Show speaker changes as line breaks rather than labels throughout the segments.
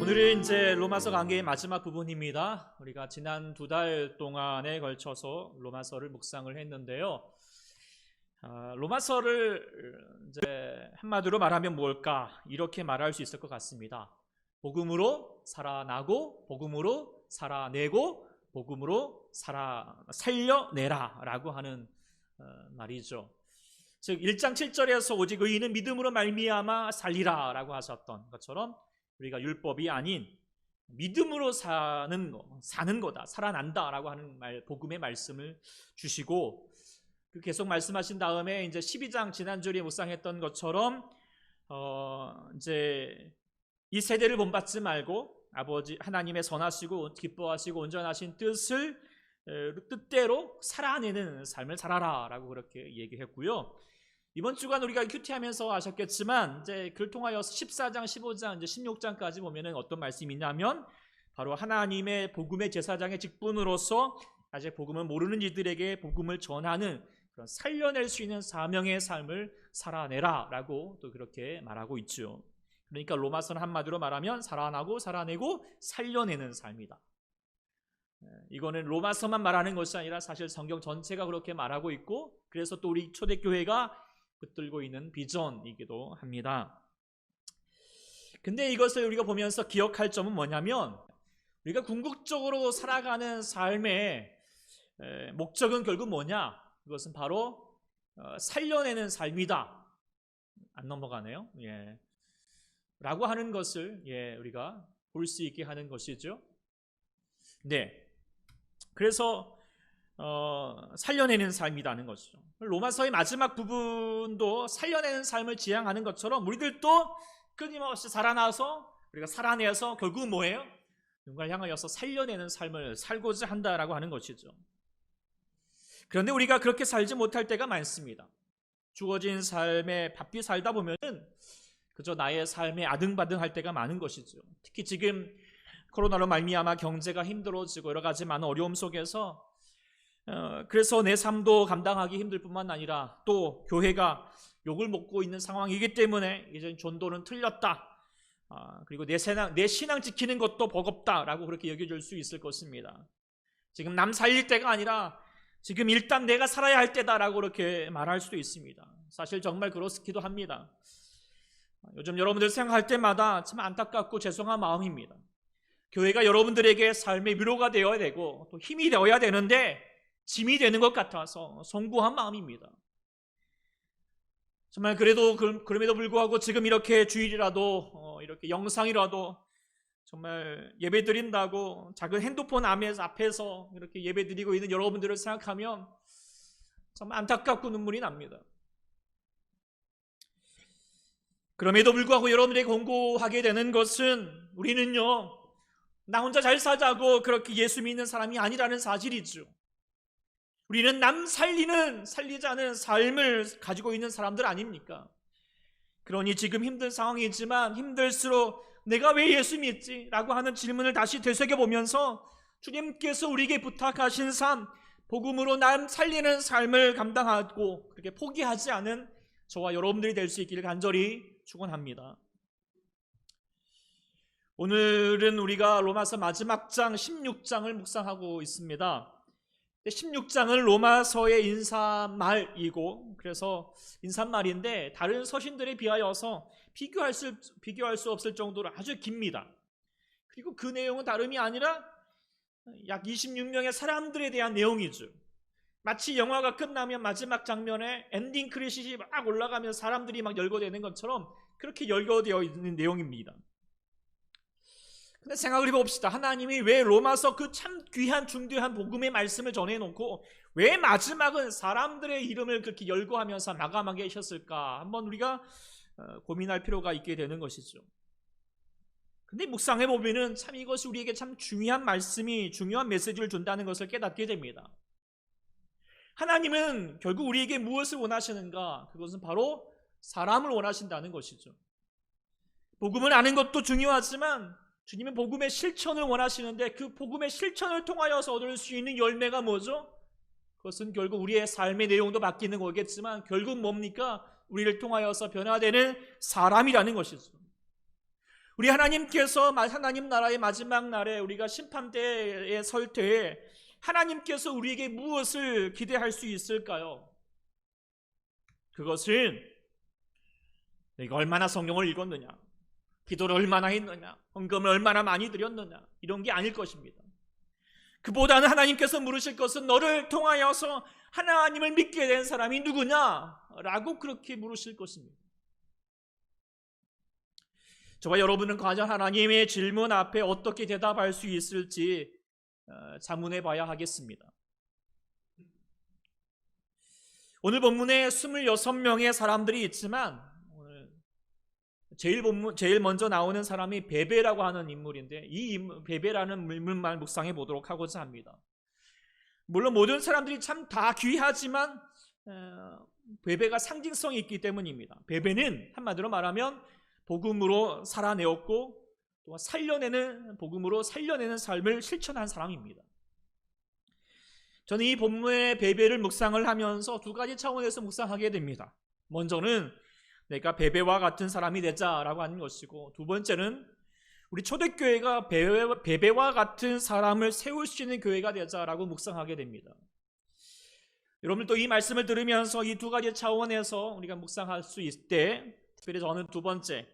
오늘은 이제 로마서 강의의 마지막 부분입니다. 우리가 지난 2달 동안에 걸쳐서 로마서를 묵상을 했는데요. 로마서를 이제 한마디로 말하면 뭘까? 이렇게 말할 수 있을 것 같습니다. 복음으로 살아나고, 복음으로 살아내고, 복음으로 살려내라 라고 하는 말이죠. 즉 1장 7절에서 오직 의인은 믿음으로 말미암아 살리라 라고 하셨던 것처럼 우리가 율법이 아닌 믿음으로 사는 거다, 살아난다 라고 하는 복음의 말씀을 주시고, 계속 말씀하신 다음에 이제 12장 지난주에 묵상했던 것처럼 이제 이 세대를 본받지 말고 아버지 하나님의 선하시고 기뻐하시고 온전하신 뜻대로 살아내는 삶을 살아라 라고 그렇게 얘기했고요. 이번 주간 우리가 큐티하면서 아셨겠지만 이제 그를 통하여서 14장, 15장, 이제 16장까지 보면은 어떤 말씀이냐면 바로 하나님의 복음의 제사장의 직분으로서 아직 복음을 모르는 이들에게 복음을 전하는 그런 살려낼 수 있는 사명의 삶을 살아내라 라고 또 그렇게 말하고 있죠. 그러니까 로마서는 한마디로 말하면 살아나고 살아내고 살려내는 삶이다. 이거는 로마서만 말하는 것이 아니라 사실 성경 전체가 그렇게 말하고 있고, 그래서 또 우리 초대교회가 붙들고 있는 비전이기도 합니다. 근데 이것을 우리가 보면서 기억할 점은 뭐냐면, 우리가 궁극적으로 살아가는 삶의 목적은 결국 뭐냐? 그것은 바로 살려내는 삶이다. 안 넘어가네요. 라고 하는 것을 우리가 볼 수 있게 하는 것이죠. 네. 그래서 살려내는 삶이라는 것이죠. 로마서의 마지막 부분도 살려내는 삶을 지향하는 것처럼 우리들도 끊임없이 살아나서 우리가 살아내서 결국은 뭐예요? 누군가를 향하여서 살려내는 삶을 살고자 한다라고 하는 것이죠. 그런데 우리가 그렇게 살지 못할 때가 많습니다. 주어진 삶에 바삐 살다 보면은 그저 나의 삶에 아등바등할 때가 많은 것이죠. 특히 지금 코로나로 말미암아 경제가 힘들어지고 여러 가지 많은 어려움 속에서 그래서 내 삶도 감당하기 힘들 뿐만 아니라 또 교회가 욕을 먹고 있는 상황이기 때문에 이제 전도는 틀렸다. 그리고 내 신앙 지키는 것도 버겁다라고 그렇게 여겨질 수 있을 것입니다. 지금 남 살릴 때가 아니라 지금 일단 내가 살아야 할 때다라고 그렇게 말할 수도 있습니다. 사실 정말 그렇기도 합니다. 요즘 여러분들 생각할 때마다 참 안타깝고 죄송한 마음입니다. 교회가 여러분들에게 삶의 위로가 되어야 되고 또 힘이 되어야 되는데 짐이 되는 것 같아서 송구한 마음입니다. 정말 그럼에도 불구하고 지금 이렇게 주일이라도 이렇게 영상이라도 정말 예배 드린다고 작은 핸드폰 앞에서 이렇게 예배 드리고 있는 여러분들을 생각하면 정말 안타깝고 눈물이 납니다. 그럼에도 불구하고 여러분들에게 권고하게 되는 것은 우리는요, 나 혼자 잘 사자고 그렇게 예수 믿는 사람이 아니라는 사실이죠. 우리는 남 살리지 않은 삶을 가지고 있는 사람들 아닙니까? 그러니 지금 힘든 상황이지만 힘들수록 내가 왜 예수 믿지? 라고 하는 질문을 다시 되새겨보면서 주님께서 우리에게 부탁하신 삶, 복음으로 남 살리는 삶을 감당하고 그렇게 포기하지 않은 저와 여러분들이 될 수 있기를 간절히 축원합니다. 오늘은 우리가 로마서 마지막 장 16장을 묵상하고 있습니다. 16장은 로마서의 인사말이고, 그래서 인사말인데 다른 서신들에 비하여서 비교할 수 없을 정도로 아주 깁니다. 그리고 그 내용은 다름이 아니라 약 26명의 사람들에 대한 내용이죠. 마치 영화가 끝나면 마지막 장면에 엔딩 크레딧이 막 올라가면 사람들이 막 열거되는 것처럼 그렇게 열거되어 있는 내용입니다. 근데 생각을 해봅시다. 하나님이 왜 로마서 그 참 귀한 중대한 복음의 말씀을 전해놓고 왜 마지막은 사람들의 이름을 그렇게 열거하면서 마감하게 하셨을까? 한번 우리가 고민할 필요가 있게 되는 것이죠. 근데 묵상해보면은 참 이것이 우리에게 참 중요한 말씀이, 중요한 메시지를 준다는 것을 깨닫게 됩니다. 하나님은 결국 우리에게 무엇을 원하시는가? 그것은 바로 사람을 원하신다는 것이죠. 복음을 아는 것도 중요하지만 주님은 복음의 실천을 원하시는데 그 복음의 실천을 통하여서 얻을 수 있는 열매가 뭐죠? 그것은 결국 우리의 삶의 내용도 바뀌는 거겠지만 결국 뭡니까? 우리를 통하여서 변화되는 사람이라는 것이죠. 우리 하나님께서 하나님 나라의 마지막 날에 우리가 심판대에 설 때에 하나님께서 우리에게 무엇을 기대할 수 있을까요? 그것은 내가 얼마나 성경을 읽었느냐, 기도를 얼마나 했느냐, 헌금을 얼마나 많이 드렸느냐, 이런 게 아닐 것입니다. 그보다는 하나님께서 물으실 것은 너를 통하여서 하나님을 믿게 된 사람이 누구냐? 라고 그렇게 물으실 것입니다. 저와 여러분은 과연 하나님의 질문 앞에 어떻게 대답할 수 있을지 자문해 봐야 하겠습니다. 오늘 본문에 26명의 사람들이 있지만 제일 먼저 나오는 사람이 베베라고 하는 인물인데, 이 베베라는 인물만 묵상해 보도록 하고자 합니다. 물론 모든 사람들이 참 다 귀하지만 베베가 상징성이 있기 때문입니다. 베베는 한마디로 말하면 복음으로 살아내었고 또 복음으로 살려내는 삶을 실천한 사람입니다. 저는 이 본문의 베베를 묵상을 하면서 두 가지 차원에서 묵상하게 됩니다. 먼저는 내가 베베와 같은 사람이 되자라고 하는 것이고, 두 번째는 우리 초대교회가 베베와 같은 사람을 세울 수 있는 교회가 되자라고 묵상하게 됩니다. 여러분도 이 말씀을 들으면서 이 두 가지 차원에서 우리가 묵상할 수 있을 때, 특별히 저는 두 번째,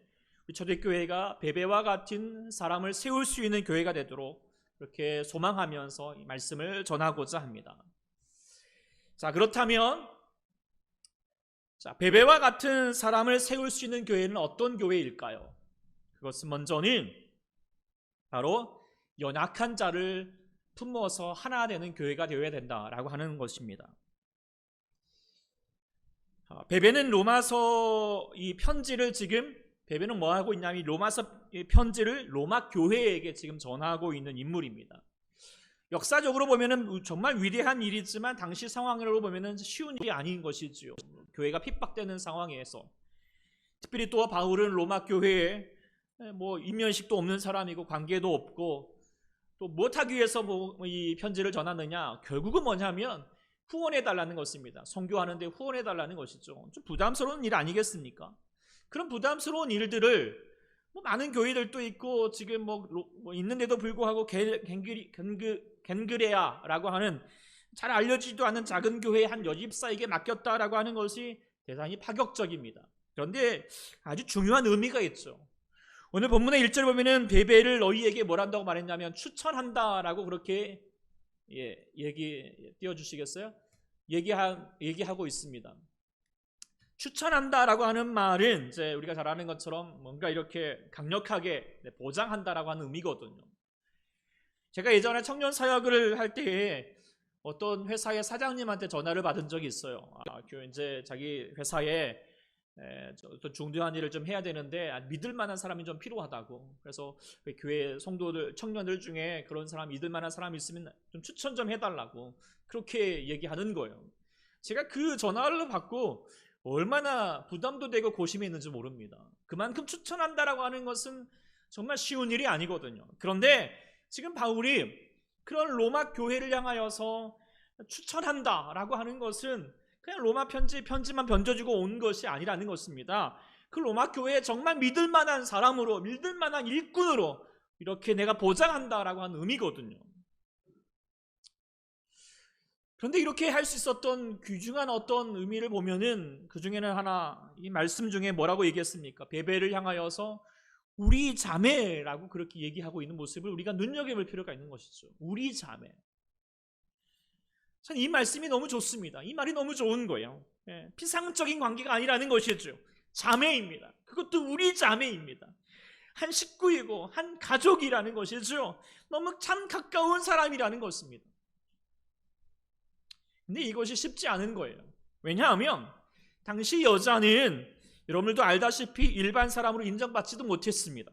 우리 초대교회가 베베와 같은 사람을 세울 수 있는 교회가 되도록 그렇게 소망하면서 이 말씀을 전하고자 합니다. 자, 그렇다면 베베와 같은 사람을 세울 수 있는 교회는 어떤 교회일까요? 그것은 먼저는 바로 연약한 자를 품어서 하나 되는 교회가 되어야 된다라고 하는 것입니다. 베베는 로마서 이 편지를 지금 베베는 뭐 하고 있냐면 로마서 편지를 로마 교회에게 지금 전하고 있는 인물입니다. 역사적으로 보면은 정말 위대한 일이지만 당시 상황으로 보면은 쉬운 일이 아닌 것이지요. 교회가 핍박되는 상황에서 특별히 또 바울은 로마 교회에 뭐 인면식도 없는 사람이고 관계도 없고 또 못하기 위해서 이 편지를 전하느냐, 결국은 뭐냐면 후원해달라는 것입니다. 선교하는데 후원해달라는 것이죠. 좀 부담스러운 일 아니겠습니까? 그런 부담스러운 일들을 많은 교회들도 있고 지금 뭐 있는데도 불구하고 겐그레아라고 하는 잘 알려지지도 않은 작은 교회 한 여집사에게 맡겼다라고 하는 것이 대단히 파격적입니다. 그런데 아주 중요한 의미가 있죠. 오늘 본문의 1절 보면은 베베를 너희에게 뭘 한다고 말했냐면 추천한다라고 그렇게 띄워주시겠어요? 얘기하고 있습니다. 추천한다라고 하는 말은 이제 우리가 잘 아는 것처럼 뭔가 이렇게 강력하게 보장한다라고 하는 의미거든요. 제가 예전에 청년 사역을 할 때에 어떤 회사의 사장님한테 전화를 받은 적이 있어요. 이제 자기 회사에 중대한 일을 좀 해야 되는데 믿을 만한 사람이 좀 필요하다고. 그래서 교회 성도들, 청년들 중에 그런 사람, 믿을 만한 사람이 있으면 좀 추천 좀 해달라고 그렇게 얘기하는 거예요. 제가 그 전화를 받고 얼마나 부담도 되고 고심했는지 모릅니다. 그만큼 추천한다라고 하는 것은 정말 쉬운 일이 아니거든요. 그런데 지금 바울이 그런 로마 교회를 향하여서 추천한다라고 하는 것은 그냥 로마 편지만 번져주고 온 것이 아니라는 것입니다. 그 로마 교회에 정말 믿을 만한 사람으로, 믿을 만한 일꾼으로 이렇게 내가 보장한다라고 하는 의미거든요. 그런데 이렇게 할 수 있었던 귀중한 어떤 의미를 보면은 그 중에는 하나, 이 말씀 중에 뭐라고 얘기했습니까? 베베를 향하여서 우리 자매라고 그렇게 얘기하고 있는 모습을 우리가 눈여겨볼 필요가 있는 것이죠. 우리 자매. 전 이 말씀이 너무 좋습니다. 이 말이 너무 좋은 거예요. 피상적인 관계가 아니라는 것이죠. 자매입니다. 그것도 우리 자매입니다. 한 식구이고 한 가족이라는 것이죠. 너무 참 가까운 사람이라는 것입니다. 근데 이것이 쉽지 않은 거예요. 왜냐하면 당시 여자는 여러분들도 알다시피 일반 사람으로 인정받지도 못했습니다.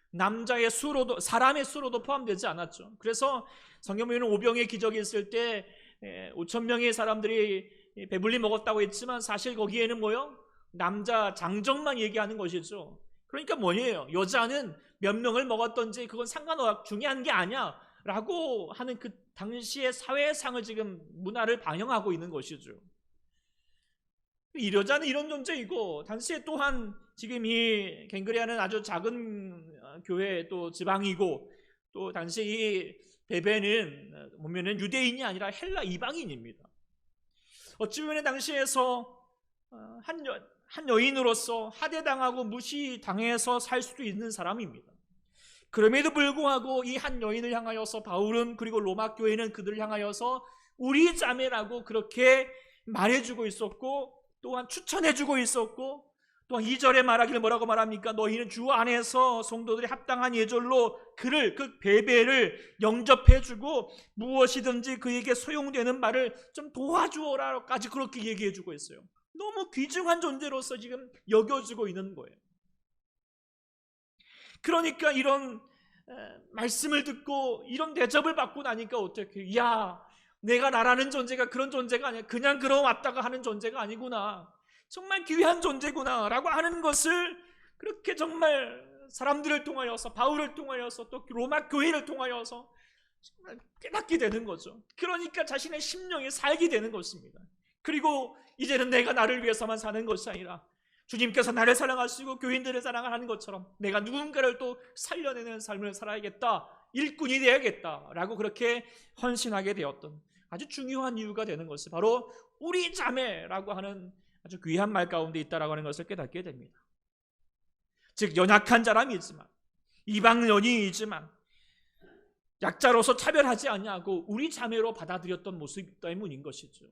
남자의 수로도, 사람의 수로도 포함되지 않았죠. 그래서 성경 보면 오병의 기적이 있을 때 5,000명의 사람들이 배불리 먹었다고 했지만 사실 거기에는 뭐요? 남자 장정만 얘기하는 것이죠. 그러니까 뭐예요? 여자는 몇 명을 먹었던지 그건 중요한 게 아니야 라고 하는 그 당시의 사회상을 지금 문화를 반영하고 있는 것이죠. 이 여자는 이런 존재이고 당시에 또한 지금 이 갱그레아는 아주 작은 교회 또 지방이고 또 당시 이 베베는 보면은 유대인이 아니라 헬라 이방인입니다. 어찌 보면 당시에서 한 여인으로서 하대당하고 무시당해서 살 수도 있는 사람입니다. 그럼에도 불구하고 이 한 여인을 향하여서 바울은, 그리고 로마 교회는 그들을 향하여서 우리 자매라고 그렇게 말해주고 있었고, 또한 추천해주고 있었고, 또한 2절에 말하기를 뭐라고 말합니까? 너희는 주 안에서 성도들이 합당한 예절로 그 베베를 영접해주고 무엇이든지 그에게 소용되는 말을 좀 도와주어라까지 그렇게 얘기해주고 있어요. 너무 귀중한 존재로서 지금 여겨주고 있는 거예요. 그러니까 이런 말씀을 듣고 이런 대접을 받고 나니까 어떻게, 야, 내가 나라는 존재가 그런 존재가 아니야, 그냥 그러 왔다가 하는 존재가 아니구나, 정말 귀한 존재구나 라고 하는 것을 그렇게 정말 사람들을 통하여서, 바울을 통하여서, 또 로마 교회를 통하여서 정말 깨닫게 되는 거죠. 그러니까 자신의 심령이 살게 되는 것입니다. 그리고 이제는 내가 나를 위해서만 사는 것이 아니라 주님께서 나를 사랑하시고 교인들을 사랑하는 것처럼 내가 누군가를 또 살려내는 삶을 살아야겠다, 일꾼이 되어야겠다라고 그렇게 헌신하게 되었던 아주 중요한 이유가 되는 것이 바로 우리 자매라고 하는 아주 귀한 말 가운데 있다라고 하는 것을 깨닫게 됩니다. 즉 연약한 사람이지만, 이방 여인이지만 약자로서 차별하지 아니하고 우리 자매로 받아들였던 모습 때문인 것이죠.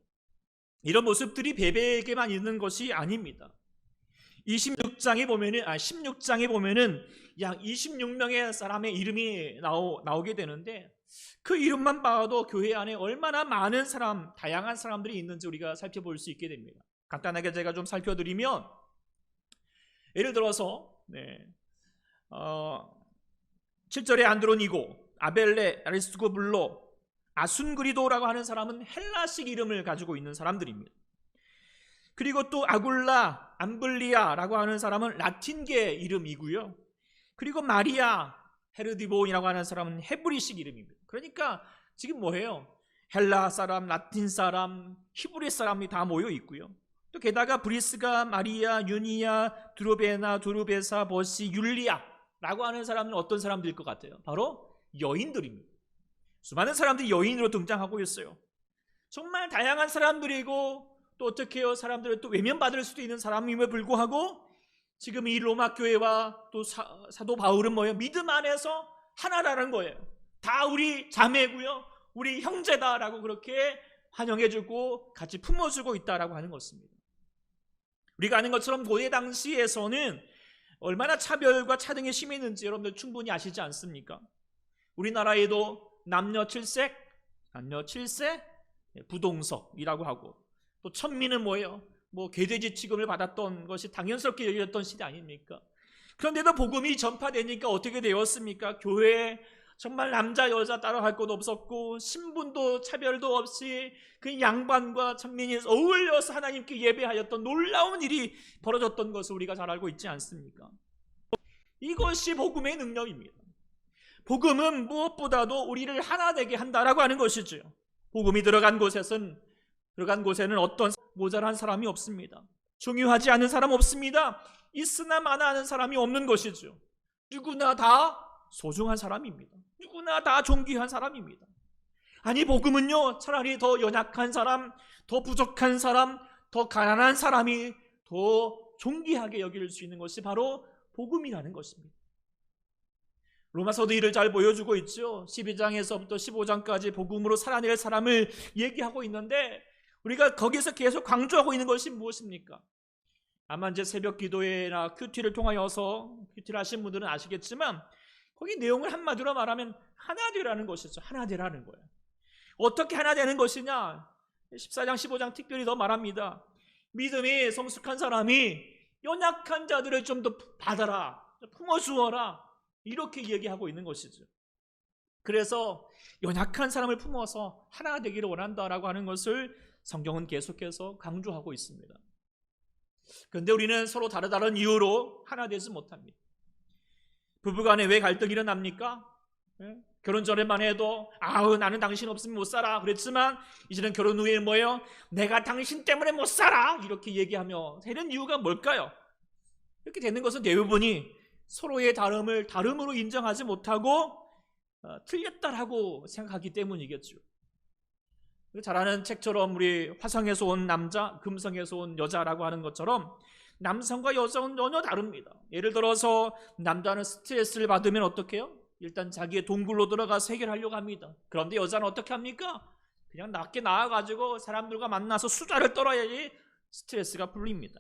이런 모습들이 베베에게만 있는 것이 아닙니다. 16장에 보면은 약 26명의 사람의 이름이 나오게 되는데, 그 이름만 봐도 교회 안에 얼마나 많은 사람, 다양한 사람들이 있는지 우리가 살펴볼 수 있게 됩니다. 간단하게 제가 좀 살펴드리면, 예를 들어서 7절에 안드로니고, 아벨레, 아리스토블로, 아순그리도라고 하는 사람은 헬라식 이름을 가지고 있는 사람들입니다. 그리고 또 아굴라, 암블리아라고 하는 사람은 라틴계 이름이고요. 그리고 마리아, 헤르디본이라고 하는 사람은 헤브리식 이름입니다. 그러니까 지금 뭐예요? 헬라 사람, 라틴 사람, 히브리 사람이 다 모여 있고요. 또 게다가 브리스가, 마리아, 유니아, 두르베나, 두르베사, 버시, 율리아라고 하는 사람은 어떤 사람들일 것 같아요? 바로 여인들입니다. 수많은 사람들이 여인으로 등장하고 있어요. 정말 다양한 사람들이고, 또 어떻게 해요? 사람들을 또 외면받을 수도 있는 사람임에 불구하고 지금 이 로마 교회와 또 사도 바울은 뭐예요? 믿음 안에서 하나라는 거예요. 다 우리 자매고요, 우리 형제다라고 그렇게 환영해주고 같이 품어주고 있다라고 하는 것입니다. 우리가 아는 것처럼 고대 당시에서는 얼마나 차별과 차등이 심했는지 여러분들 충분히 아시지 않습니까? 우리나라에도 남녀 7세 부동석이라고 하고, 또 천민은 뭐예요? 개돼지 취급을 받았던 것이 당연스럽게 여겨졌던 시대 아닙니까? 그런데도 복음이 전파되니까 어떻게 되었습니까? 교회에 정말 남자 여자 따로 할 것 없었고, 신분도 차별도 없이 그 양반과 천민이 어울려서 하나님께 예배하였던 놀라운 일이 벌어졌던 것을 우리가 잘 알고 있지 않습니까? 이것이 복음의 능력입니다. 복음은 무엇보다도 우리를 하나 되게 한다라고 하는 것이죠. 복음이 들어간 곳에는 어떤 모자란 사람이 없습니다. 중요하지 않은 사람 없습니다. 있으나 마나하는 사람이 없는 것이죠. 누구나 다 소중한 사람입니다. 누구나 다 존귀한 사람입니다. 아니, 복음은요, 차라리 더 연약한 사람, 더 부족한 사람, 더 가난한 사람이 더 존귀하게 여길 수 있는 것이 바로 복음이라는 것입니다. 로마서도 이를 잘 보여주고 있죠. 12장에서부터 15장까지 복음으로 살아낼 사람을 얘기하고 있는데, 우리가 거기서 계속 강조하고 있는 것이 무엇입니까? 아마 이제 새벽 기도회나 큐티를 통하여서, 큐티를 하신 분들은 아시겠지만 거기 내용을 한마디로 말하면 하나 되라는 것이죠. 하나 되라는 거예요. 어떻게 하나 되는 것이냐? 14장 15장 특별히 더 말합니다. 믿음이 성숙한 사람이 연약한 자들을 좀 더 받아라, 품어주어라, 이렇게 얘기하고 있는 것이죠. 그래서 연약한 사람을 품어서 하나 되기를 원한다라고 하는 것을 성경은 계속해서 강조하고 있습니다. 그런데 우리는 서로 다른 이유로 하나 되지 못합니다. 부부간에 왜 갈등이 일어납니까? 결혼 전에만 해도 나는 당신 없으면 못 살아 그랬지만, 이제는 결혼 후에는 뭐예요? 내가 당신 때문에 못 살아, 이렇게 얘기하며. 이런 이유가 뭘까요? 이렇게 되는 것은 대부분이 서로의 다름을 다름으로 인정하지 못하고 틀렸다라고 생각하기 때문이겠죠. 잘 아는 책처럼 우리 화성에서 온 남자, 금성에서 온 여자라고 하는 것처럼 남성과 여성은 전혀 다릅니다. 예를 들어서 남자는 스트레스를 받으면 어떻게 해요? 일단 자기의 동굴로 들어가서 해결하려고 합니다. 그런데 여자는 어떻게 합니까? 그냥 낮게 나와가지고 사람들과 만나서 수다를 떨어야지 스트레스가 풀립니다.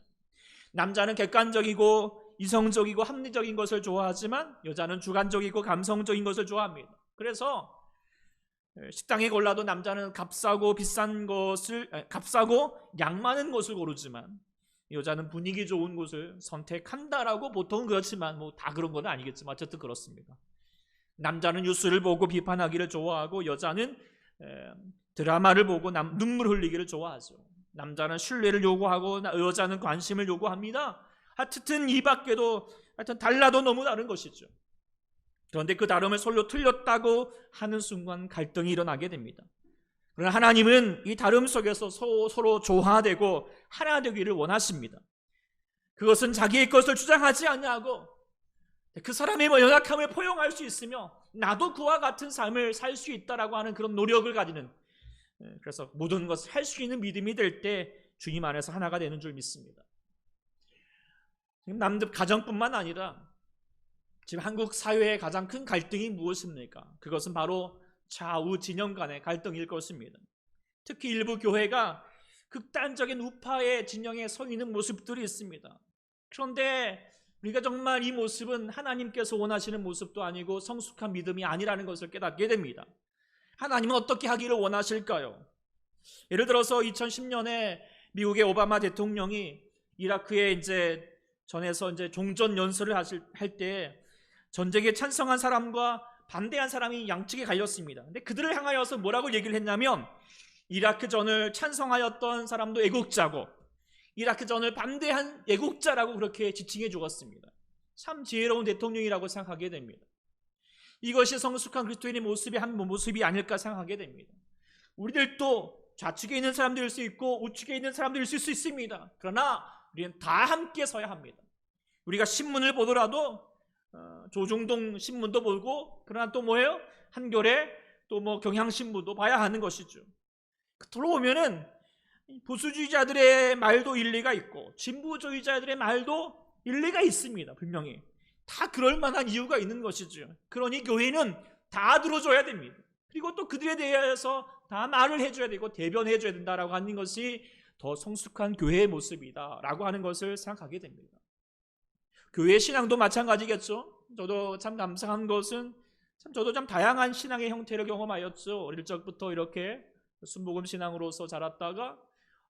남자는 객관적이고 이성적이고 합리적인 것을 좋아하지만 여자는 주관적이고 감성적인 것을 좋아합니다. 그래서 식당에 골라도 남자는 값싸고 양 많은 곳을 고르지만 여자는 분위기 좋은 곳을 선택한다라고 보통은 그렇지만 뭐 다 그런 건 아니겠지만 어쨌든 그렇습니다. 남자는 뉴스를 보고 비판하기를 좋아하고 여자는 드라마를 보고 눈물 흘리기를 좋아하죠. 남자는 신뢰를 요구하고 여자는 관심을 요구합니다. 하여튼 이 밖에도 하여튼 달라도 너무 다른 것이죠. 그런데 그 다름을 서로 틀렸다고 하는 순간 갈등이 일어나게 됩니다. 그러나 하나님은 이 다름 속에서 서로 조화되고 하나 되기를 원하십니다. 그것은 자기의 것을 주장하지 아니하고 그 사람의 연약함을 포용할 수 있으며 나도 그와 같은 삶을 살 수 있다라고 하는 그런 노력을 가지는, 그래서 모든 것을 할 수 있는 믿음이 될 때 주님 안에서 하나가 되는 줄 믿습니다. 지금 남들 가정뿐만 아니라 지금 한국 사회의 가장 큰 갈등이 무엇입니까? 그것은 바로 좌우 진영 간의 갈등일 것입니다. 특히 일부 교회가 극단적인 우파의 진영에 서 있는 모습들이 있습니다. 그런데 우리가 정말 이 모습은 하나님께서 원하시는 모습도 아니고 성숙한 믿음이 아니라는 것을 깨닫게 됩니다. 하나님은 어떻게 하기를 원하실까요? 예를 들어서 2010년에 미국의 오바마 대통령이 이라크에 전에서 종전 연설을 할 때 전쟁에 찬성한 사람과 반대한 사람이 양측에 갈렸습니다. 근데 그들을 향하여서 뭐라고 얘기를 했냐면 이라크 전을 찬성하였던 사람도 애국자고 이라크 전을 반대한 애국자라고 그렇게 지칭해 주었습니다. 참 지혜로운 대통령이라고 생각하게 됩니다. 이것이 성숙한 그리스도인의 모습의 한 모습이 아닐까 생각하게 됩니다. 우리들도 좌측에 있는 사람들일 수 있고 우측에 있는 사람들일 수 있습니다. 그러나 우리는 다 함께 서야 합니다. 우리가 신문을 보더라도 조중동 신문도 보고, 그러나 또 뭐예요? 한겨레 또 뭐 경향신문도 봐야 하는 것이죠. 들어오면은 보수주의자들의 말도 일리가 있고 진보주의자들의 말도 일리가 있습니다. 분명히 다 그럴 만한 이유가 있는 것이죠. 그러니 교회는 다 들어줘야 됩니다. 그리고 또 그들에 대해서 다 말을 해줘야 되고 대변해줘야 된다라고 하는 것이 더 성숙한 교회의 모습이다라고 하는 것을 생각하게 됩니다. 교회 신앙도 마찬가지겠죠. 저도 참 감사한 것은 저도 참 다양한 신앙의 형태를 경험하였죠. 어릴 적부터 이렇게 순복음 신앙으로서 자랐다가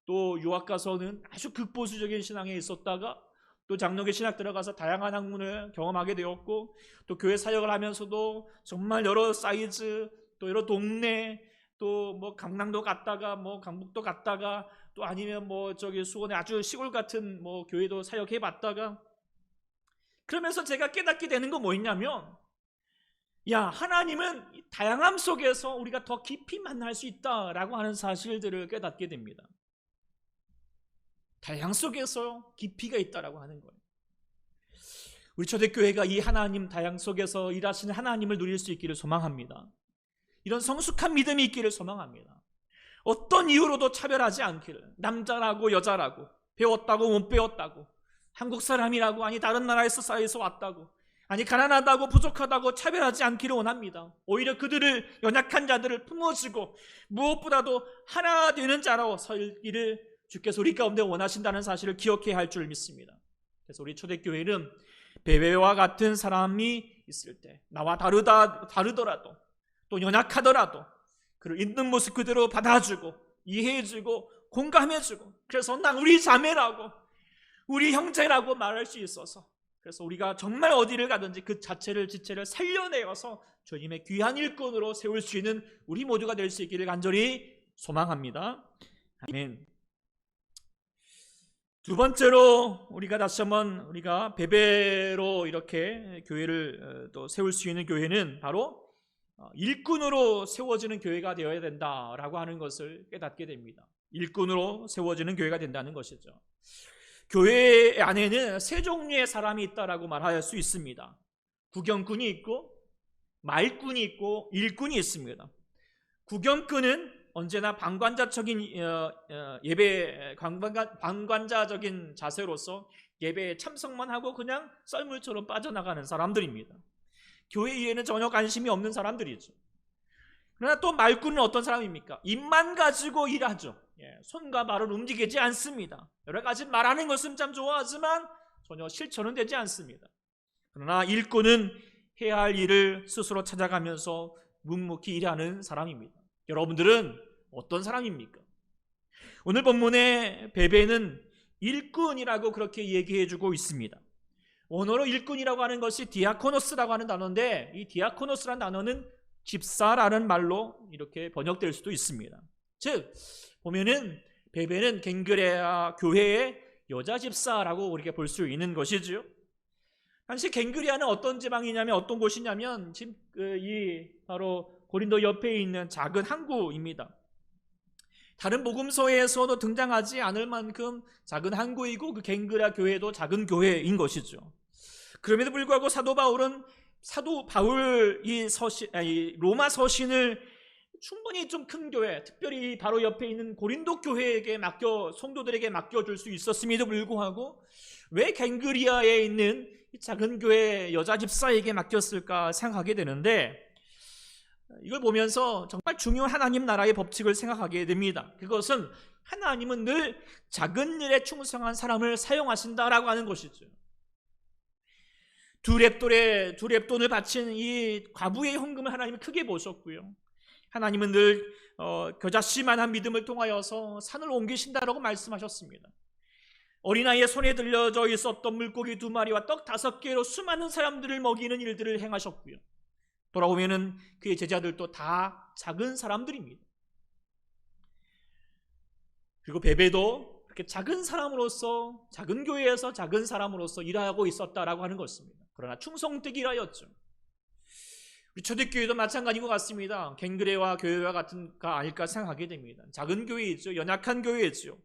또 유학 가서는 아주 극보수적인 신앙에 있었다가 또 장로교 신학 들어가서 다양한 학문을 경험하게 되었고 또 교회 사역을 하면서도 정말 여러 사이즈 또 여러 동네 또 뭐 강남도 갔다가 뭐 강북도 갔다가 또 아니면 뭐 수원의 아주 시골 같은 뭐 교회도 사역해 봤다가 그러면서 제가 깨닫게 되는 건 뭐였냐면 하나님은 다양함 속에서 우리가 더 깊이 만날 수 있다라고 하는 사실들을 깨닫게 됩니다. 다양 속에서 깊이가 있다라고 하는 거예요. 우리 초대교회가 이 하나님 다양 속에서 일하시는 하나님을 누릴 수 있기를 소망합니다. 이런 성숙한 믿음이 있기를 소망합니다. 어떤 이유로도 차별하지 않기를, 남자라고 여자라고, 배웠다고 못 배웠다고, 한국 사람이라고 아니 다른 나라에서 왔다고 아니 가난하다고 부족하다고 차별하지 않기를 원합니다. 오히려 그들을 연약한 자들을 품어주고 무엇보다도 하나 되는 자로 설기를 주께서 우리 가운데 원하신다는 사실을 기억해야 할 줄 믿습니다. 그래서 우리 초대교회는 베베와 같은 사람이 있을 때 나와 다르더라도 또 연약하더라도 그를 있는 모습 그대로 받아주고 이해해주고 공감해주고 그래서 난 우리 자매라고 우리 형제라고 말할 수 있어서 그래서 우리가 정말 어디를 가든지 그 지체를 살려내어서 주님의 귀한 일꾼으로 세울 수 있는 우리 모두가 될 수 있기를 간절히 소망합니다. 아멘. 두 번째로 우리가 다시 한번 우리가 베베로 이렇게 교회를 또 세울 수 있는 교회는 바로 일꾼으로 세워지는 교회가 되어야 된다라고 하는 것을 깨닫게 됩니다. 일꾼으로 세워지는 교회가 된다는 것이죠. 교회 안에는 세 종류의 사람이 있다라고 말할 수 있습니다. 구경꾼이 있고 말꾼이 있고 일꾼이 있습니다. 구경꾼은 언제나 방관자적인 예배 방관자적인 자세로서 예배에 참석만 하고 그냥 썰물처럼 빠져나가는 사람들입니다. 교회 일에는 전혀 관심이 없는 사람들이죠. 그러나 또 말꾼은 어떤 사람입니까? 입만 가지고 일하죠. 손과 발을 움직이지 않습니다. 여러 가지 말하는 것은 참 좋아하지만 전혀 실천은 되지 않습니다. 그러나 일꾼은 해야 할 일을 스스로 찾아가면서 묵묵히 일하는 사람입니다. 여러분들은 어떤 사람입니까? 오늘 본문의 베베는 일꾼이라고 그렇게 얘기해주고 있습니다. 원어로 일꾼이라고 하는 것이 디아코노스라고 하는 단어인데, 이 디아코노스라는 단어는 집사라는 말로 이렇게 번역될 수도 있습니다. 즉 보면은 베베는 갱그레아 교회의 여자 집사라고 우리가 볼 수 있는 것이죠. 당시 갱그레아는 어떤 지방이냐면, 어떤 곳이냐면 지금 이 바로 고린도 옆에 있는 작은 항구입니다. 다른 복음서에서도 등장하지 않을 만큼 작은 항구이고, 그 갱그레아 교회도 작은 교회인 것이죠. 그럼에도 불구하고 사도 바울 이 로마 서신을 충분히 좀 큰 교회, 특별히 바로 옆에 있는 고린도 교회에게 성도들에게 맡겨줄 수 있었음에도 불구하고 왜 갱그리아에 있는 이 작은 교회 여자 집사에게 맡겼을까 생각하게 되는데, 이걸 보면서 정말 중요한 하나님 나라의 법칙을 생각하게 됩니다. 그것은 하나님은 늘 작은 일에 충성한 사람을 사용하신다라고 하는 것이죠. 두 렙돈을 바친 이 과부의 헌금을 하나님은 크게 보셨고요. 하나님은 늘 겨자씨만한 믿음을 통하여서 산을 옮기신다라고 말씀하셨습니다. 어린아이의 손에 들려져 있었던 물고기 2마리와 떡 5개로 수많은 사람들을 먹이는 일들을 행하셨고요. 돌아보면은 그의 제자들도 다 작은 사람들입니다. 그리고 베베도 그렇게 작은 사람으로서, 작은 교회에서 작은 사람으로서 일하고 있었다라고 하는 것입니다. 그러나 충성되게 일하였죠. 우리 초대교회도 마찬가지인 것 같습니다. 갱그레와 교회와 같은가 아닐까 생각하게 됩니다. 작은 교회이죠. 연약한 교회이죠.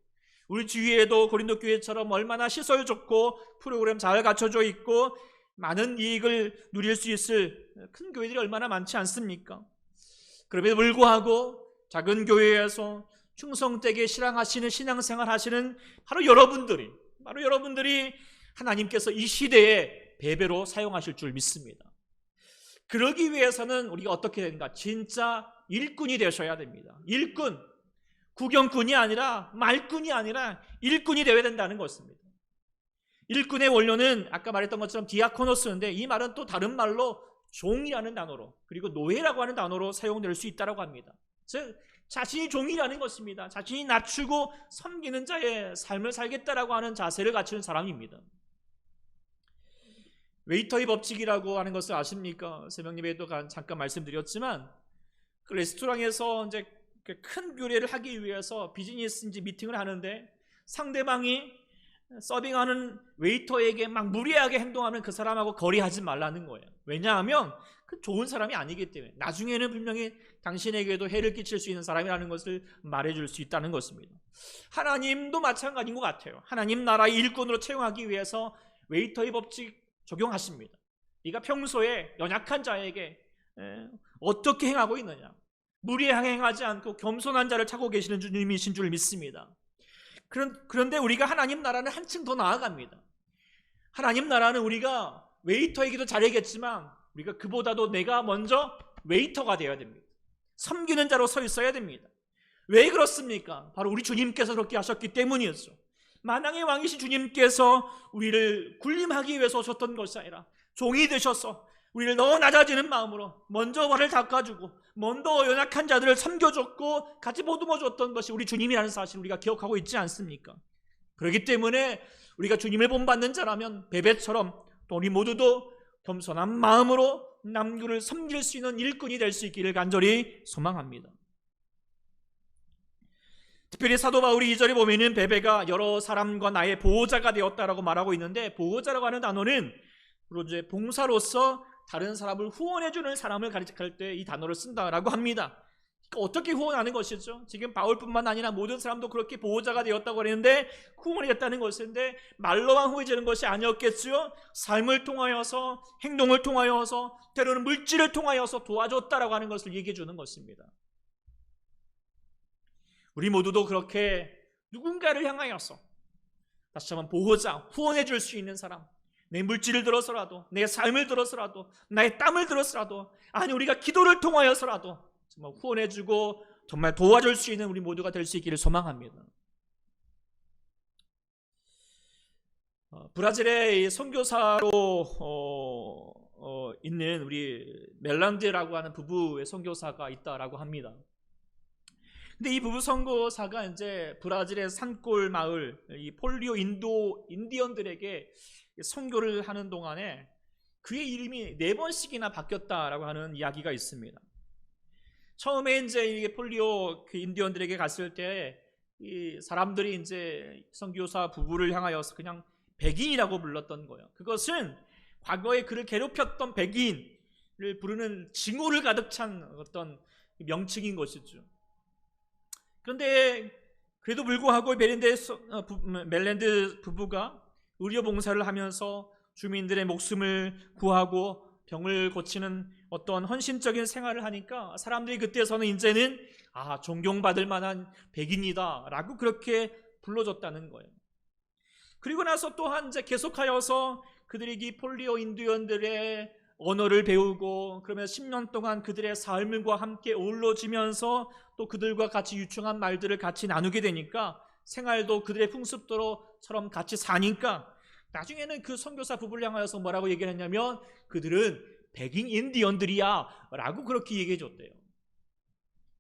우리 주위에도 고린도 교회처럼 얼마나 시설 좋고 프로그램 잘 갖춰져 있고 많은 이익을 누릴 수 있을 큰 교회들이 얼마나 많지 않습니까? 그럼에도 불구하고 작은 교회에서 충성되게 신앙하시는, 신앙생활 하시는 바로 여러분들이 하나님께서 이 시대에 베베로 사용하실 줄 믿습니다. 그러기 위해서는 우리가 어떻게 되는가? 진짜 일꾼이 되셔야 됩니다. 일꾼, 구경꾼이 아니라 말꾼이 아니라 일꾼이 되어야 된다는 것입니다. 일꾼의 원료는 아까 말했던 것처럼 디아코노스인데, 이 말은 또 다른 말로 종이라는 단어로, 그리고 노예라고 하는 단어로 사용될 수 있다고 합니다. 즉 자신이 종이라는 것입니다. 자신이 낮추고 섬기는 자의 삶을 살겠다라고 하는 자세를 갖추는 사람입니다. 웨이터의 법칙이라고 하는 것을 아십니까? 새벽예배에도 잠깐 말씀드렸지만, 그 레스토랑에서 이제 큰 교례를 하기 위해서 비즈니스인지 미팅을 하는데, 상대방이 서빙하는 웨이터에게 막 무리하게 행동하면 그 사람하고 거래하지 말라는 거예요. 왜냐하면 그 좋은 사람이 아니기 때문에 나중에는 분명히 당신에게도 해를 끼칠 수 있는 사람이라는 것을 말해줄 수 있다는 것입니다. 하나님도 마찬가지인 것 같아요. 하나님 나라의 일꾼으로 채용하기 위해서 웨이터의 법칙 적용하십니다. 네가 평소에 연약한 자에게 어떻게 행하고 있느냐, 무리하게 행하지 않고 겸손한 자를 찾고 계시는 주님이신 줄 믿습니다. 그런데 우리가 하나님 나라는 한층 더 나아갑니다. 하나님 나라는 우리가 웨이터이기도 잘하겠지만 우리가 그보다도 내가 먼저 웨이터가 되어야 됩니다. 섬기는 자로 서 있어야 됩니다. 왜 그렇습니까? 바로 우리 주님께서 그렇게 하셨기 때문이었죠. 만왕의 왕이신 주님께서 우리를 군림하기 위해서 오셨던 것이 아니라 종이 되셔서 우리를 더 낮아지는 마음으로 먼저 발을 닦아주고 먼저 연약한 자들을 섬겨줬고 같이 보듬어줬던 것이 우리 주님이라는 사실을 우리가 기억하고 있지 않습니까? 그렇기 때문에 우리가 주님을 본받는 자라면 베베처럼 또 우리 모두도 겸손한 마음으로 남들을 섬길 수 있는 일꾼이 될 수 있기를 간절히 소망합니다. 특별히 사도 바울이 2절에 보면은 베베가 여러 사람과 나의 보호자가 되었다라고 말하고 있는데, 보호자라고 하는 단어는 주로 이제 봉사로서 다른 사람을 후원해주는 사람을 가리킬 때 이 단어를 쓴다라고 합니다. 어떻게 후원하는 것이죠? 지금 바울뿐만 아니라 모든 사람도 그렇게 보호자가 되었다고 그랬는데 후원이 됐다는 것인데 말로만 후해지는 것이 아니었겠죠? 삶을 통하여서, 행동을 통하여서, 때로는 물질을 통하여서 도와줬다라고 하는 것을 얘기해 주는 것입니다. 우리 모두도 그렇게 누군가를 향하여서 다시 한번 보호자, 후원해 줄 수 있는 사람, 내 물질을 들어서라도, 내 삶을 들어서라도, 나의 땀을 들어서라도, 아니 우리가 기도를 통하여서라도 정말 후원해주고 정말 도와줄 수 있는 우리 모두가 될 수 있기를 소망합니다. 브라질의 선교사로 있는 우리 멜란드라고 하는 부부의 선교사가 있다라고 합니다. 근데 이 부부 선교사가 이제 브라질의 산골 마을 이 폴리오 인디언들에게 선교를 하는 동안에 그의 이름이 4번씩이나 바뀌었다라고 하는 이야기가 있습니다. 처음에 이제 이게 폴리오 그 인디언들에게 갔을 때 이 사람들이 이제 선교사 부부를 향하여서 그냥 백인이라고 불렀던 거예요. 그것은 과거에 그를 괴롭혔던 백인을 부르는 징후를 가득 찬 어떤 명칭인 것이죠. 그런데 그래도 불구하고 멜랜드 부부가 의료 봉사를 하면서 주민들의 목숨을 구하고 병을 고치는 어떤 헌신적인 생활을 하니까 사람들이 그때서는 이제는 존경받을 만한 백인이다 라고 그렇게 불러줬다는 거예요. 그리고 나서 또한 이제 계속하여서 그들이 이 폴리오 인디언들의 언어를 배우고 그러면 10년 동안 그들의 삶과 함께 어우러지면서 또 그들과 같이 유창한 말들을 같이 나누게 되니까 생활도 그들의 풍습도처럼 같이 사니까 나중에는 그 선교사 부부를 향하여서 뭐라고 얘기를 했냐면 그들은 백인 인디언들이야 라고 그렇게 얘기해 줬대요.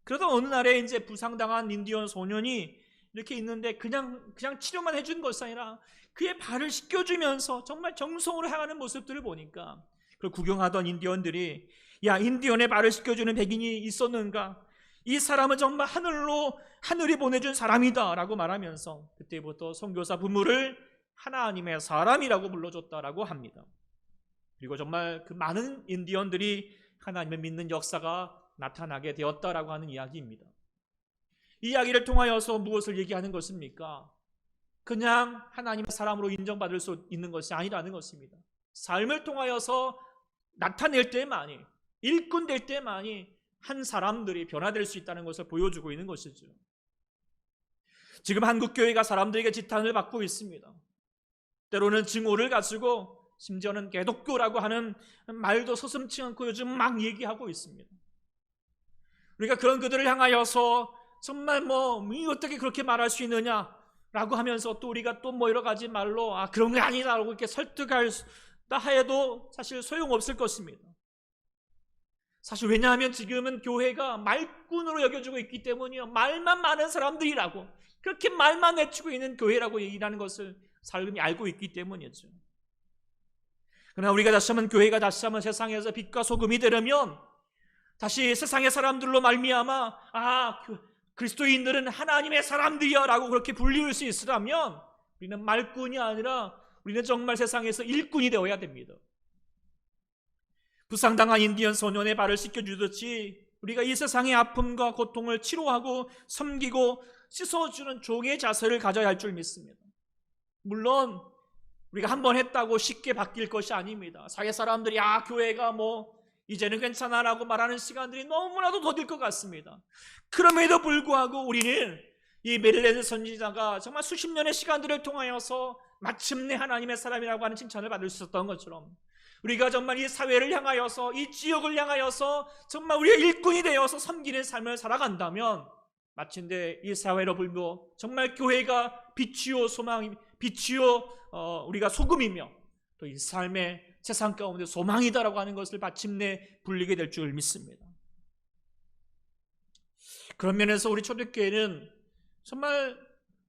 그러다 어느 날에 이제 부상당한 인디언 소년이 이렇게 있는데 그냥 치료만 해준 것이 아니라 그의 발을 씻겨주면서 정말 정성으로 향하는 모습들을 보니까 그걸 구경하던 인디언들이 야, 인디언의 발을 씻겨주는 백인이 있었는가? 이 사람은 정말 하늘이 보내준 사람이다 라고 말하면서 그때부터 선교사 부부를 하나님의 사람이라고 불러줬다라고 합니다. 그리고 정말 그 많은 인디언들이 하나님을 믿는 역사가 나타나게 되었다라고 하는 이야기입니다. 이 이야기를 통하여서 무엇을 얘기하는 것입니까? 그냥 하나님의 사람으로 인정받을 수 있는 것이 아니라는 것입니다. 삶을 통하여서 나타낼 때만이, 일꾼 될 때만이 한 사람들이 변화될 수 있다는 것을 보여주고 있는 것이죠. 지금 한국교회가 사람들에게 지탄을 받고 있습니다. 때로는 증오를 가지고 심지어는 개독교라고 하는 말도 서슴지 않고 요즘 막 얘기하고 있습니다. 우리가 그런 그들을 향하여서 정말 어떻게 그렇게 말할 수 있느냐라고 하면서 또 우리가 또 여러 가지 말로 그런 게 아니다라고 이렇게 설득할다 해도 사실 소용없을 것입니다. 사실 왜냐하면 지금은 교회가 말꾼으로 여겨지고 있기 때문이요. 말만 많은 사람들이라고 그렇게 말만 외치고 있는 교회라고 얘기하는 것을 삶이 알고 있기 때문이죠. 그러나 우리가 다시 한번 교회가 다시 한번 세상에서 빛과 소금이 되려면 다시 세상의 사람들로 말미암아 그리스도인들은 하나님의 사람들이야 라고 그렇게 불리울 수 있으려면 우리는 말꾼이 아니라 우리는 정말 세상에서 일꾼이 되어야 됩니다. 부상당한 인디언 소년의 발을 씻겨주듯이 우리가 이 세상의 아픔과 고통을 치료하고 섬기고 씻어주는 종의 자세를 가져야 할 줄 믿습니다. 물론 우리가 한번 했다고 쉽게 바뀔 것이 아닙니다. 사회 사람들이 교회가 이제는 괜찮아라고 말하는 시간들이 너무나도 더딜 것 같습니다. 그럼에도 불구하고 우리는 이 메릴랜드 선지자가 정말 수십 년의 시간들을 통하여서 마침내 하나님의 사람이라고 하는 칭찬을 받을 수 있었던 것처럼 우리가 정말 이 사회를 향하여서 이 지역을 향하여서 정말 우리의 일꾼이 되어서 섬기는 삶을 살아간다면 마침내 이 사회로 불며 정말 교회가 빛이요 우리가 소금이며 또 이 삶의 세상 가운데 소망이다라고 하는 것을 마침내 불리게 될 줄 믿습니다. 그런 면에서 우리 초대교회는 정말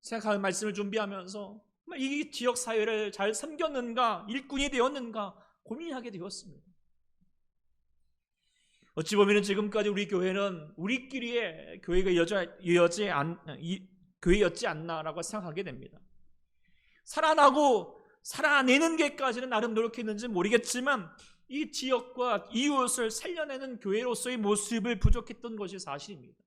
생각하는 말씀을 준비하면서 이 지역 사회를 잘 섬겼는가, 일꾼이 되었는가 고민하게 되었습니다. 어찌 보면 지금까지 우리 교회는 우리끼리의 교회였지 않나라고 생각하게 됩니다. 살아내는 게까지는 나름 노력했는지 모르겠지만 이 지역과 이웃을 살려내는 교회로서의 모습을 부족했던 것이 사실입니다.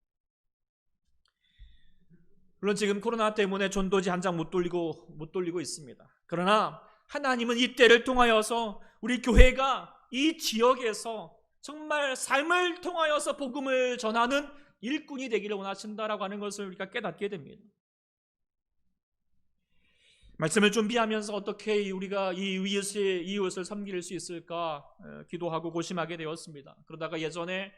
물론 지금 코로나 때문에 전도지 한 장 못 돌리고 있습니다. 그러나 하나님은 이 때를 통하여서 우리 교회가 이 지역에서 정말 삶을 통하여서 복음을 전하는 일꾼이 되기를 원하신다라고 하는 것을 우리가 깨닫게 됩니다. 말씀을 준비하면서 어떻게 우리가 이 이웃을 섬길 수 있을까 기도하고 고심하게 되었습니다. 그러다가 예전에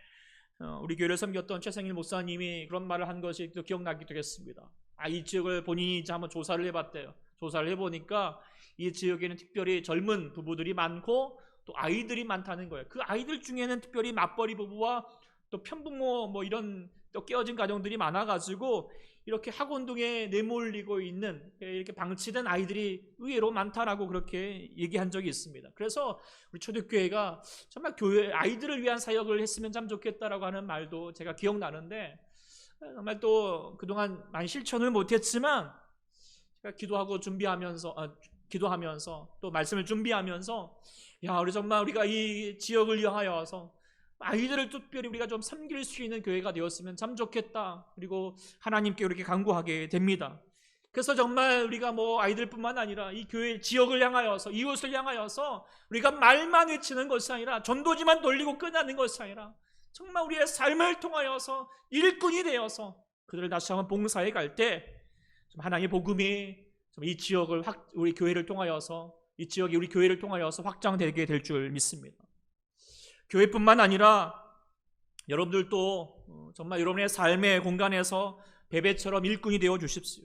우리 교회를 섬겼던 최생일 목사님이 그런 말을 한 것이 또 기억나기도 했습니다. 이 지역을 본인이 이제 한번 조사를 해봤대요. 조사를 해보니까 이 지역에는 특별히 젊은 부부들이 많고 또 아이들이 많다는 거예요. 그 아이들 중에는 특별히 맞벌이 부부와 또 편부모 이런 또 깨어진 가정들이 많아가지고 이렇게 학원 등에 내몰리고 있는 이렇게 방치된 아이들이 의외로 많다라고 그렇게 얘기한 적이 있습니다. 그래서 우리 초대교회가 정말 교회 아이들을 위한 사역을 했으면 참 좋겠다라고 하는 말도 제가 기억나는데, 정말 또 그동안 많이 실천을 못했지만 제가 기도하면서 또 말씀을 준비하면서 우리 정말 우리가 이 지역을 위하여서 아이들을 특별히 우리가 좀 섬길 수 있는 교회가 되었으면 참 좋겠다. 그리고 하나님께 그렇게 간구하게 됩니다. 그래서 정말 우리가 아이들뿐만 아니라 이 교회 지역을 향하여서 이웃을 향하여서 우리가 말만 외치는 것이 아니라 전도지만 돌리고 끝나는 것이 아니라 정말 우리의 삶을 통하여서 일꾼이 되어서 그들을 다시 한번 봉사해 갈 때 하나님의 복음이 이 지역을 우리 교회를 통하여서 이 지역이 우리 교회를 통하여서 확장되게 될 줄 믿습니다. 교회뿐만 아니라 여러분들도 정말 여러분의 삶의 공간에서 베베처럼 일꾼이 되어 주십시오.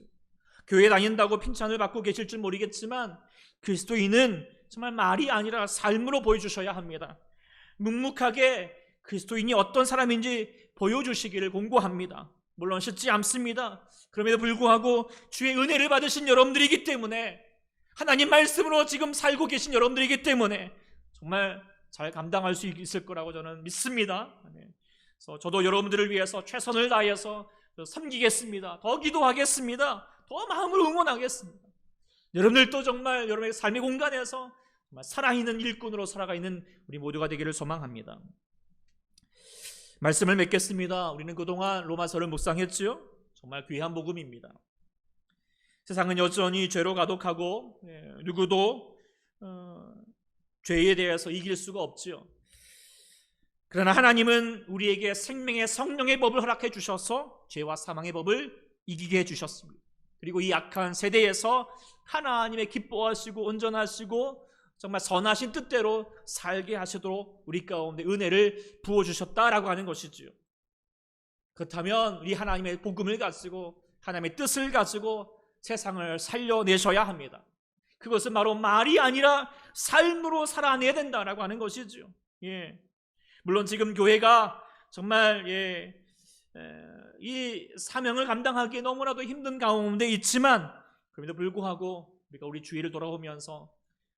교회 다닌다고 칭찬을 받고 계실 줄 모르겠지만 그리스도인은 정말 말이 아니라 삶으로 보여주셔야 합니다. 묵묵하게 그리스도인이 어떤 사람인지 보여주시기를 공고합니다. 물론 쉽지 않습니다. 그럼에도 불구하고 주의 은혜를 받으신 여러분들이기 때문에, 하나님 말씀으로 지금 살고 계신 여러분들이기 때문에 정말 잘 감당할 수 있을 거라고 저는 믿습니다. 그래서 저도 여러분들을 위해서 최선을 다해서 섬기겠습니다. 더 기도하겠습니다. 더 마음으로 응원하겠습니다. 여러분들도 정말 여러분의 삶의 공간에서 정말 살아있는 일꾼으로 살아가 있는 우리 모두가 되기를 소망합니다. 말씀을 맺겠습니다. 우리는 그동안 로마서를 묵상했지요. 정말 귀한 복음입니다. 세상은 여전히 죄로 가득하고 누구도 죄에 대해서 이길 수가 없지요. 그러나 하나님은 우리에게 생명의 성령의 법을 허락해 주셔서 죄와 사망의 법을 이기게 해주셨습니다. 그리고 이 악한 세대에서 하나님의 기뻐하시고 온전하시고 정말 선하신 뜻대로 살게 하시도록 우리 가운데 은혜를 부어주셨다라고 하는 것이지요. 그렇다면 우리 하나님의 복음을 가지고 하나님의 뜻을 가지고 세상을 살려내셔야 합니다. 그것은 바로 말이 아니라 삶으로 살아내야 된다라고 하는 것이죠. 물론 지금 교회가 정말 이 사명을 감당하기에 너무나도 힘든 가운데 있지만, 그럼에도 불구하고 우리가 우리 주위를 돌아보면서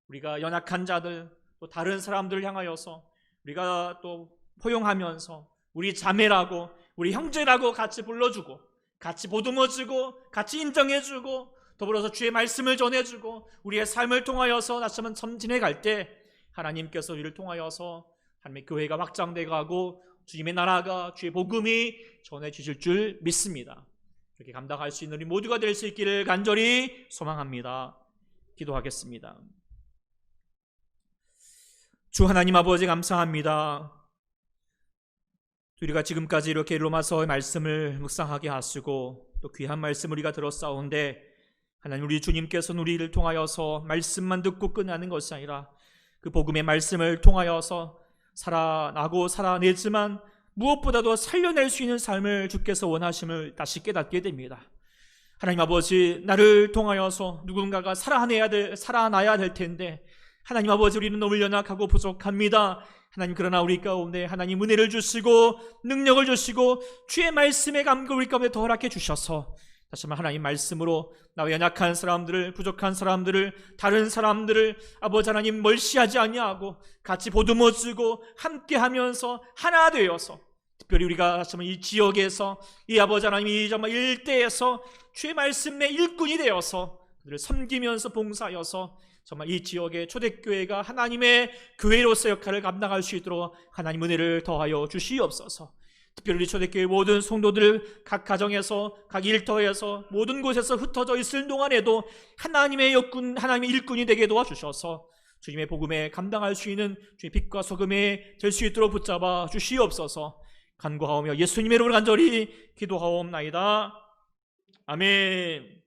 우리가 연약한 자들 또 다른 사람들을 향하여서 우리가 또 포용하면서 우리 자매라고 우리 형제라고 같이 불러주고 같이 보듬어주고 같이 인정해주고 더불어서 주의 말씀을 전해주고 우리의 삶을 통하여서 다시 한번 전진해 갈 때 하나님께서 우리를 통하여서 하나님의 교회가 확장되고 주님의 나라가 주의 복음이 전해주실 줄 믿습니다. 그렇게 감당할 수 있는 우리 모두가 될 수 있기를 간절히 소망합니다. 기도하겠습니다. 주 하나님 아버지 감사합니다. 우리가 지금까지 이렇게 로마서의 말씀을 묵상하게 하시고 또 귀한 말씀 우리가 들었사온데, 하나님 우리 주님께서는 우리를 통하여서 말씀만 듣고 끝나는 것이 아니라 그 복음의 말씀을 통하여서 살아나고 살아내지만 무엇보다도 살려낼 수 있는 삶을 주께서 원하심을 다시 깨닫게 됩니다. 하나님 아버지, 나를 통하여서 누군가가 살아나야 될 텐데 하나님 아버지, 우리는 너무 연약하고 부족합니다. 하나님, 그러나 우리 가운데 하나님 은혜를 주시고 능력을 주시고 주의 말씀의 감격을 우리 가운데 더 허락해 주셔서 다시 한번 하나님 말씀으로 나와 연약한 사람들을, 부족한 사람들을, 다른 사람들을 아버지 하나님 멀시하지 아니하고 같이 보듬어주고 함께하면서 하나 되어서, 특별히 우리가 다시 한번 이 지역에서 이 아버지 하나님 이 정말 일대에서 주의 말씀의 일꾼이 되어서 그들을 섬기면서 봉사하여서 정말 이 지역의 초대교회가 하나님의 교회로서 역할을 감당할 수 있도록 하나님 은혜를 더하여 주시옵소서. 특별히 우리 초대교회 모든 성도들 각 가정에서 각 일터에서 모든 곳에서 흩어져 있을 동안에도 하나님의 역군, 하나님의 일꾼이 되게 도와주셔서 주님의 복음에 감당할 수 있는 주의 빛과 소금에 될 수 있도록 붙잡아 주시옵소서. 간구하오며 예수님의 이름으로 간절히 기도하옵나이다. 아멘.